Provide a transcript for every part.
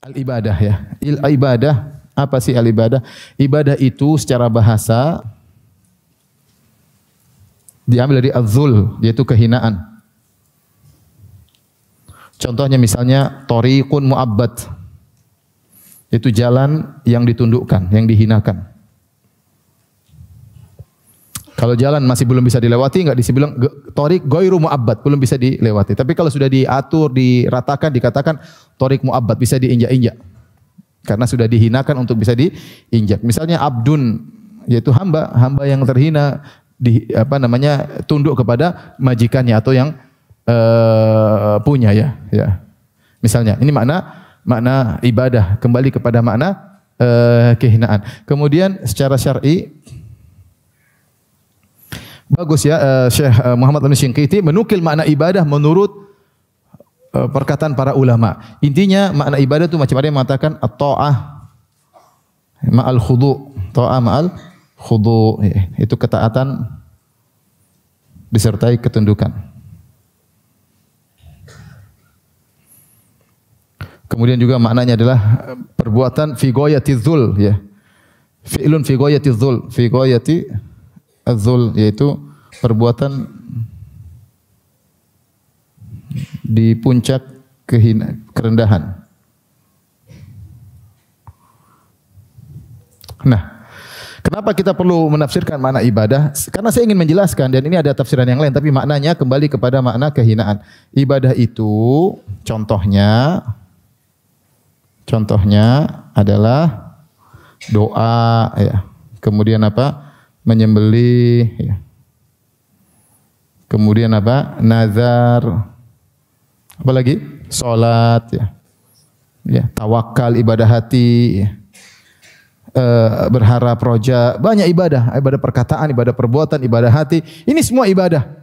Al-ibadah ya. Ibadah, apa sih al-ibadah? Ibadah itu secara bahasa diambil dari az-zul, yaitu kehinaan. Contohnya misalnya thariqun mu'abbad. Itu jalan yang ditundukkan, yang dihinakan. Kalau jalan masih belum bisa dilewati, enggak dibilang thariq ghairu mu'abbad, belum bisa dilewati. Tapi kalau sudah diatur, diratakan, dikatakan thariq mu'abbad, bisa diinjak-injak. Karena sudah dihinakan untuk bisa diinjak. Misalnya abdun, yaitu hamba, hamba yang terhina tunduk kepada majikannya atau yang punya ya. Misalnya, ini makna ibadah, kembali kepada makna kehinaan. Kemudian secara syar'i bagus ya, Syekh Muhammad Al-Shinqiti menukil makna ibadah menurut perkataan para ulama. Intinya makna ibadah itu macam ada yang mengatakan at-ta'ah ma'al khudu', ta'ah ma'al khudu', itu ketaatan disertai ketundukan. Kemudian juga maknanya adalah perbuatan fi ghayati dzul ya. Fi'lun fi ghayati dzul, fi ghayati az-zul, yaitu perbuatan di puncak kerendahan. Nah, kenapa kita perlu menafsirkan makna ibadah? Karena saya ingin menjelaskan, dan ini ada tafsiran yang lain, tapi maknanya kembali kepada makna kehinaan. Ibadah itu contohnya adalah doa ya. Kemudian apa? Menyembelih ya. Kemudian apa? Nazar. Apa lagi? Salat ya. Ya, tawakal, ibadah hati ya. Berharap, roja, banyak ibadah, ibadah perkataan, ibadah perbuatan, ibadah hati. Ini semua ibadah.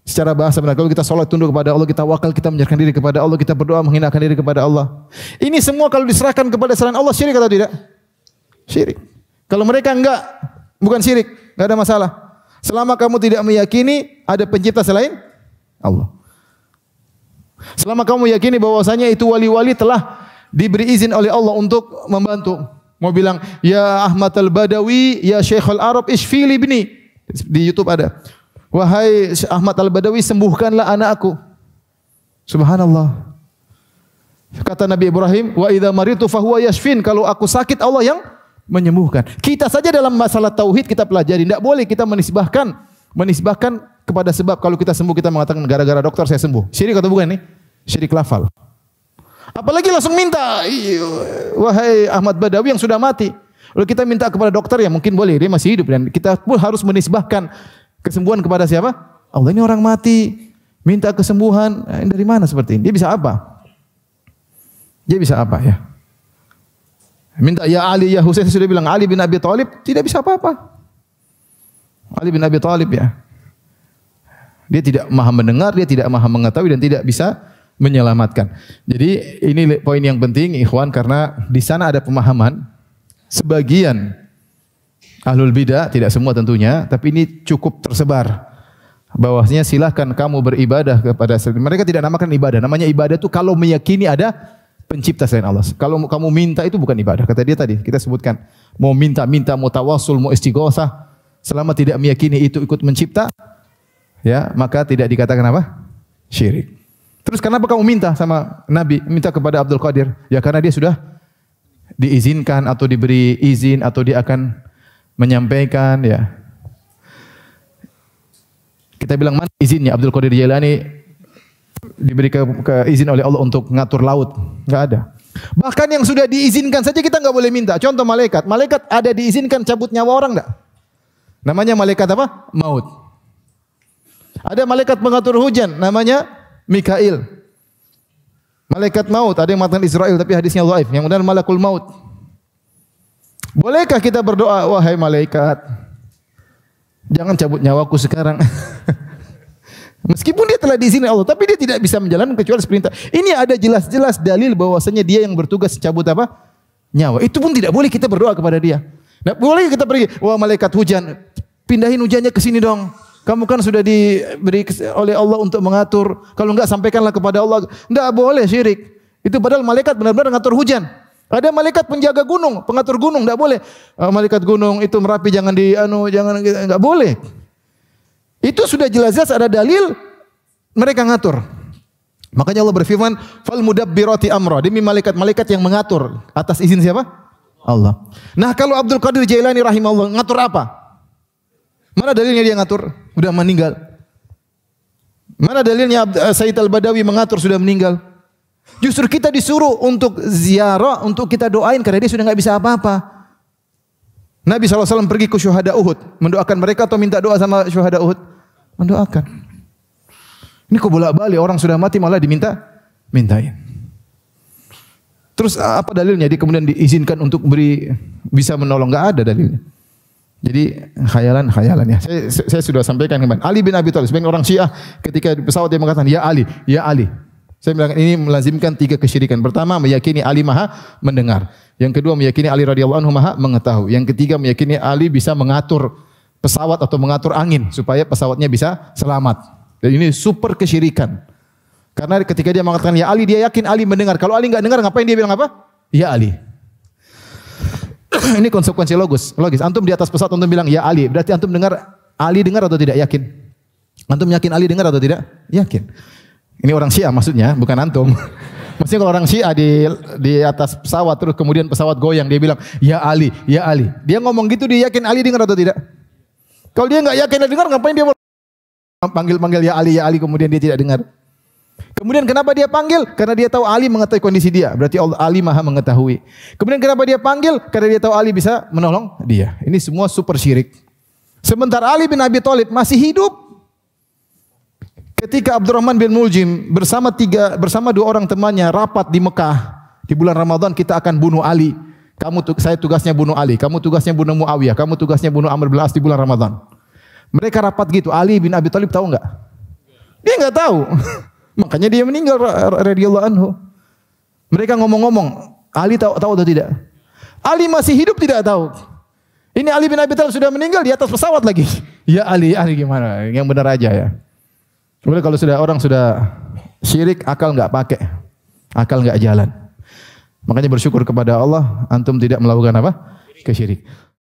Secara bahasa benar, kalau kita salat tunduk kepada Allah, kita wakal, kita menyerahkan diri kepada Allah, kita berdoa menghinakan diri kepada Allah. Ini semua kalau diserahkan kepada selain Allah, syirik atau tidak? Syirik. Kalau mereka enggak, bukan syirik, enggak ada masalah. Selama kamu tidak meyakini ada pencipta selain Allah. Selama kamu meyakini bahwasanya itu wali-wali telah diberi izin oleh Allah untuk membantu. Mau bilang, ya Ahmad al-Badawi, ya Syekh al-Arab, ishfi li ibni. Di YouTube ada. Wahai Ahmad al-Badawi, sembuhkanlah anakku. Subhanallah. Kata Nabi Ibrahim, wa idza maritu fahuwa yashfin. Kalau aku sakit, Allah yang menyembuhkan. Kita saja dalam masalah tauhid kita pelajari, tidak boleh kita menisbahkan kepada sebab. Kalau kita sembuh kita mengatakan gara-gara dokter saya sembuh. Syirik atau bukan nih? Syirik lafal. Apalagi langsung minta, wahai Ahmad Badawi yang sudah mati. Lalu kita minta kepada dokter, ya mungkin boleh, dia masih hidup, dan kita pun harus menisbahkan kesembuhan kepada siapa? Allah. Ini orang mati, minta kesembuhan, dari mana seperti ini? Dia bisa apa? Dia bisa apa ya? Minta ya Ali, ya Husain, sudah bilang Ali bin Abi Thalib, tidak bisa apa-apa. Ali bin Abi Thalib ya. Dia tidak maha mendengar, dia tidak maha mengetahui, dan tidak bisa menyelamatkan. Jadi ini poin yang penting ikhwan, karena di sana ada pemahaman sebagian ahlul bidah, tidak semua tentunya, tapi ini cukup tersebar, bahwasanya silahkan kamu beribadah kepada mereka, tidak namakan ibadah. Namanya ibadah itu kalau meyakini ada pencipta selain Allah. Kalau kamu minta itu bukan ibadah. Kata dia tadi, kita sebutkan, mau minta, mau tawassul, mau istighosah, selama tidak meyakini itu ikut mencipta, ya, maka tidak dikatakan apa? Syirik. Terus kenapa kamu minta sama Nabi, minta kepada Abdul Qadir? Ya karena dia sudah diizinkan atau diberi izin atau dia akan menyampaikan ya. Kita bilang mana izinnya? Abdul Qadir Jailani diberi izin oleh Allah untuk ngatur laut? Enggak ada. Bahkan yang sudah diizinkan saja kita enggak boleh minta. Contoh malaikat. Malaikat ada diizinkan cabut nyawa orang enggak? Namanya malaikat apa? Maut. Ada malaikat pengatur hujan, namanya Mikail. Malaikat maut, ada yang mengatakan Israel tapi hadisnya dhaif. Yang benar malakul maut. Bolehkah kita berdoa, wahai malaikat, jangan cabut nyawaku sekarang? Meskipun dia telah diizinkan Allah, tapi dia tidak bisa menjalankan kecuali seperintah. Ini ada jelas-jelas dalil bahwasanya dia yang bertugas cabut apa? Nyawa. Itu pun tidak boleh kita berdoa kepada dia. Nah, boleh kita pergi, wah malaikat hujan, pindahin hujannya ke sini dong. Kamu kan sudah diberi oleh Allah untuk mengatur. Kalau enggak sampaikanlah kepada Allah. Enggak boleh syirik. Itu padahal malaikat benar-benar ngatur hujan. Ada malaikat penjaga gunung, pengatur gunung, tidak boleh. Malaikat gunung itu Merapi jangan enggak boleh. Itu sudah jelas-jelas ada dalil mereka ngatur. Makanya Allah berfirman, "Fal mudabbirati amra." Demi malaikat-malaikat yang mengatur atas izin siapa? Allah. Nah, kalau Abdul Qadir Jailani rahimahullah ngatur apa? Mana dalilnya dia ngatur? Sudah meninggal. Mana dalilnya Said Al-Badawi mengatur sudah meninggal? Justru kita disuruh untuk ziarah, untuk kita doain karena dia sudah enggak bisa apa-apa. Nabi SAW pergi ke syuhada Uhud, mendoakan mereka atau minta doa sama syuhada Uhud? Mendoakan. Ini kok bolak-balik orang sudah mati malah mintain. Terus apa dalilnya? Dia kemudian diizinkan untuk bisa menolong? Enggak ada dalilnya. Jadi khayalan ya. Saya sudah sampaikan kemarin. Ali bin Abi Thalib, sebagian orang Syiah ketika di pesawat dia mengatakan ya Ali, ya Ali. Saya bilang ini melazimkan 3 kesyirikan. Pertama, meyakini Ali Maha mendengar. Yang kedua, meyakini Ali radhiyallahu anhu Maha mengetahui. Yang ketiga, meyakini Ali bisa mengatur pesawat atau mengatur angin supaya pesawatnya bisa selamat. Dan ini super kesyirikan. Karena ketika dia mengatakan ya Ali, dia yakin Ali mendengar. Kalau Ali enggak dengar, ngapain dia bilang apa? Ya Ali. Ini konsekuensi logis. Antum di atas pesawat antum bilang ya Ali, berarti antum dengar Ali dengar atau tidak? Yakin. Antum yakin Ali dengar atau tidak? Yakin. Ini orang Syiah maksudnya, bukan antum. Maksudnya kalau orang Syiah di atas pesawat terus kemudian pesawat goyang dia bilang ya Ali, ya Ali. Dia ngomong gitu dia yakin Ali dengar atau tidak? Kalau dia enggak yakin dia dengar, ngapain dia panggil ya Ali kemudian dia tidak dengar? Kemudian kenapa dia panggil? Karena dia tahu Ali mengetahui kondisi dia. Berarti Ali Maha mengetahui. Kemudian kenapa dia panggil? Karena dia tahu Ali bisa menolong dia. Ini semua super syirik. Sementara Ali bin Abi Thalib masih hidup ketika Abdurrahman bin Muljim bersama 2 orang temannya rapat di Mekah di bulan Ramadan, kita akan bunuh Ali. Saya tugasnya bunuh Ali, kamu tugasnya bunuh Muawiyah, kamu tugasnya bunuh Amr bin As di bulan Ramadan. Mereka rapat gitu. Ali bin Abi Thalib tahu enggak? Dia enggak tahu. Makanya dia meninggal radhiyallahu anhu. Mereka ngomong-ngomong, Ali tahu atau tidak? Ali masih hidup tidak tahu. Ini Ali bin Abi Thalib sudah meninggal di atas pesawat lagi. Ya Ali gimana? Yang benar aja ya. Kemudian kalau orang sudah syirik, akal enggak pakai. Akal enggak jalan. Makanya bersyukur kepada Allah antum tidak melakukan apa? Kesyirik.